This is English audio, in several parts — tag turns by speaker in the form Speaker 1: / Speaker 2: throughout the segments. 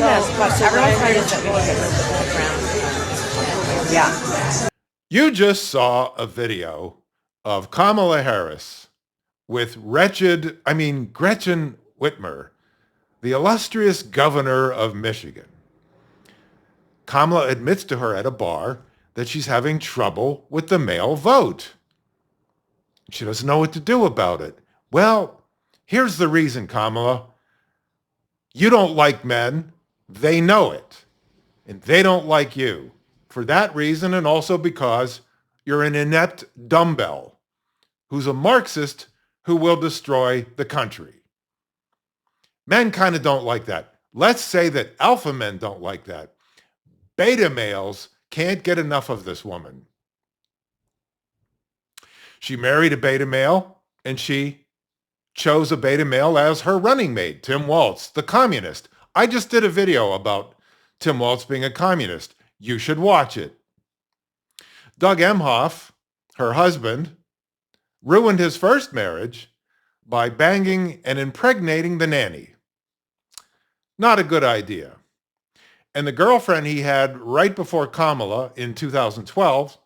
Speaker 1: question is, everyone's right is that we look at the background. Yeah.
Speaker 2: You just saw a video of Kamala Harris with Gretchen Whitmer, the illustrious governor of Michigan. Kamala admits to her at a bar that she's having trouble with the male vote. She doesn't know what to do about it. Well, here's the reason, Kamala. You don't like men. They know it. And they don't like you. For that reason, and also because you're an inept dumbbell who's a Marxist who will destroy the country. Men kind of don't like that. Let's say that alpha men don't like that. Beta males can't get enough of this woman. She married a beta male, and she chose a beta male as her running mate, Tim Walz, the communist. I just did a video about Tim Walz being a communist. You should watch it. Doug Emhoff, her husband, ruined his first marriage by banging and impregnating the nanny. Not a good idea. And the girlfriend he had right before Kamala in 2012,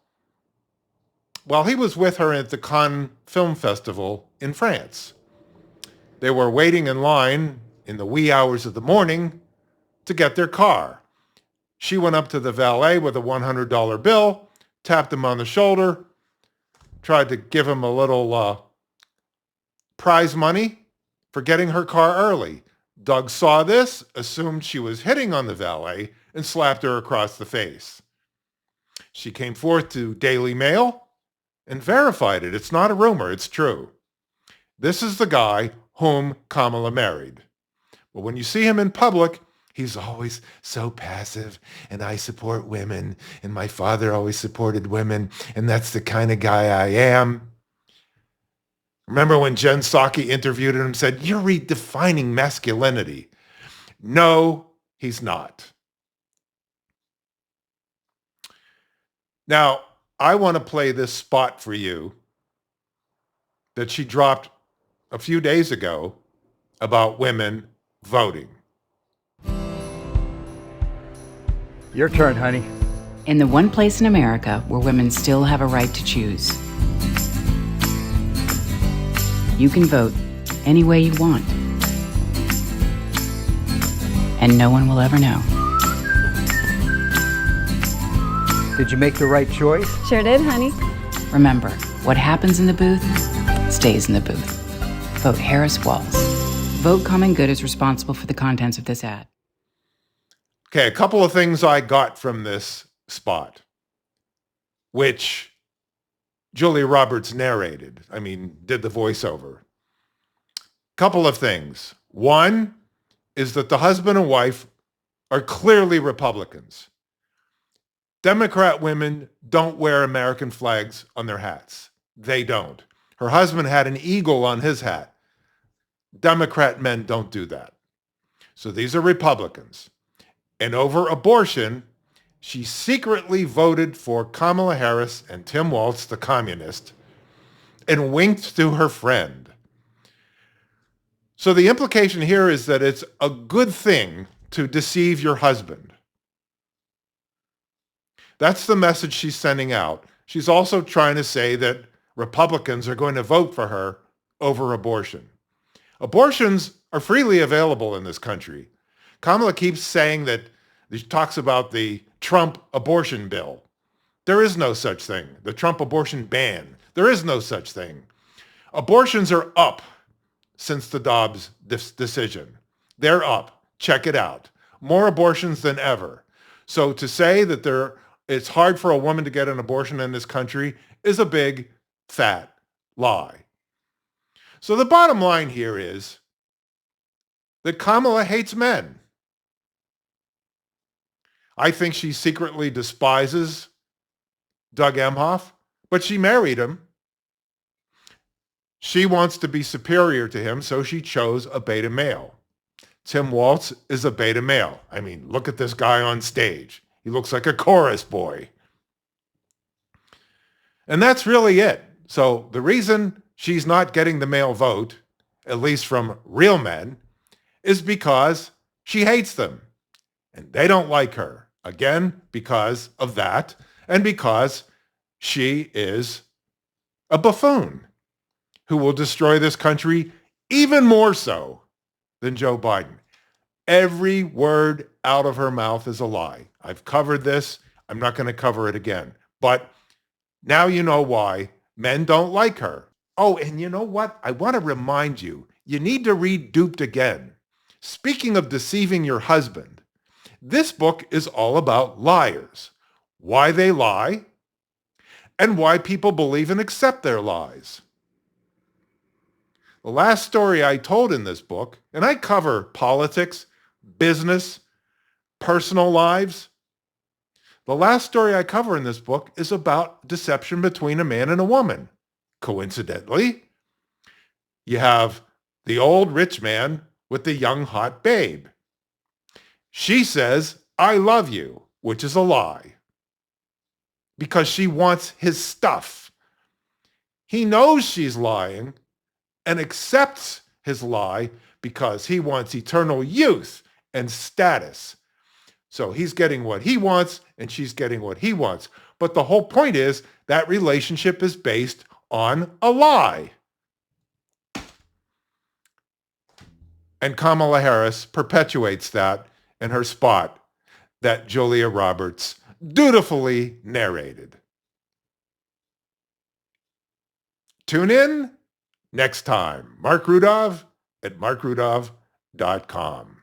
Speaker 2: well, he was with her at the Cannes Film Festival in France. They were waiting in line in the wee hours of the morning to get their car. She went up to the valet with a $100 bill, tapped him on the shoulder, tried to give him a little prize money for getting her car early. Doug saw this, assumed she was hitting on the valet, and slapped her across the face. She came forth to Daily Mail and verified it. It's not a rumor, it's true. This is the guy whom Kamala married. But when you see him in public, he's always so passive, and I support women, and my father always supported women, and that's the kind of guy I am. Remember when Jen Psaki interviewed him and said, "You're redefining masculinity." No, he's not. Now, I want to play this spot for you that she dropped a few days ago about women voting.
Speaker 3: Your turn, honey.
Speaker 4: In the one place in America where women still have a right to choose, you can vote any way you want. And no one will ever know.
Speaker 3: Did you make the right choice?
Speaker 5: Sure did, honey.
Speaker 4: Remember, what happens in the booth stays in the booth. Vote Harris Walz. Vote Common Good is responsible for the contents of this ad.
Speaker 2: Okay, a couple of things I got from this spot, which Julia Roberts narrated. Did the voiceover. Couple of things. One is that the husband and wife are clearly Republicans. Democrat women don't wear American flags on their hats. They don't. Her husband had an eagle on his hat. Democrat men don't do that. So these are Republicans. And over abortion, she secretly voted for Kamala Harris and Tim Walz, the communist, and winked to her friend. So the implication here is that it's a good thing to deceive your husband. That's the message she's sending out. She's also trying to say that Republicans are going to vote for her over abortion. Abortions are freely available in this country. Kamala keeps saying that she talks about the Trump abortion bill. There is no such thing. The Trump abortion ban. There is no such thing. Abortions are up since the Dobbs decision. They're up. Check it out. More abortions than ever. So to say that it's hard for a woman to get an abortion in this country is a big, fat lie. So the bottom line here is that Kamala hates men. I think she secretly despises Doug Emhoff, but she married him. She wants to be superior to him, so she chose a beta male. Tim Walz is a beta male. Look at this guy on stage. He looks like a chorus boy. And that's really it. So the reason she's not getting the male vote, at least from real men, is because she hates them. And they don't like her, again, because of that, and because she is a buffoon who will destroy this country even more so than Joe Biden. Every word out of her mouth is a lie. I've covered this. I'm not going to cover it again. But now you know why men don't like her. Oh, and you know what? I want to remind you, you need to read Duped again. Speaking of deceiving your husband, this book is all about liars, why they lie, and why people believe and accept their lies. The last story I told in this book, and I cover politics, business, personal lives. The last story I cover in this book is about deception between a man and a woman. Coincidentally, you have the old rich man with the young hot babe. She says, "I love you," which is a lie, because she wants his stuff. He knows she's lying and accepts his lie because he wants eternal youth and status. So he's getting what he wants and she's getting what he wants. But the whole point is that relationship is based on a lie. And Kamala Harris perpetuates that in her spot that Julia Roberts dutifully narrated. Tune in next time. Marc Rudov at marcrudov.com.